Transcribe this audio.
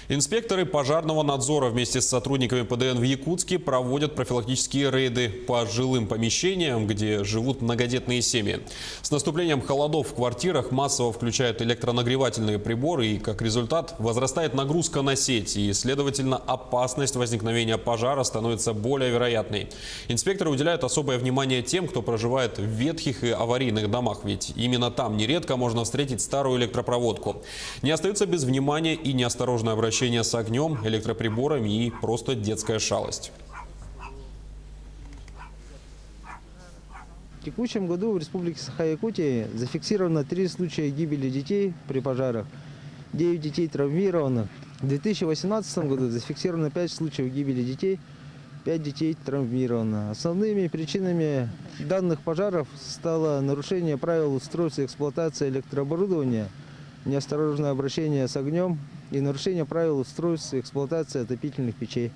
Инспекторы пожарного надзора вместе с сотрудниками ПДН в Якутске проводят профилактические рейды по жилым помещениям, где живут многодетные семьи. С наступлением холодов в квартирах массово включают электронагревательные приборы, и как результат возрастает нагрузка на сеть, и, следовательно, опасность возникновения пожара становится более вероятной. Инспекторы уделяют особое внимание тем, кто проживает в ветхих и аварийных домах, ведь именно там нередко можно встретить старую электропроводку. Не остается без внимания и неосторожное обращение с огнем, электроприборами и просто детская шалость. В текущем году в Республике Саха-Якутия зафиксировано 3 случая гибели детей при пожарах, 9 детей травмировано. В 2018 году зафиксировано 5 случаев гибели детей, 5 детей травмировано. Основными причинами данных пожаров стало нарушение правил устройства и эксплуатации электрооборудования, неосторожное обращение с огнем и нарушение правил устройства и эксплуатации отопительных печей.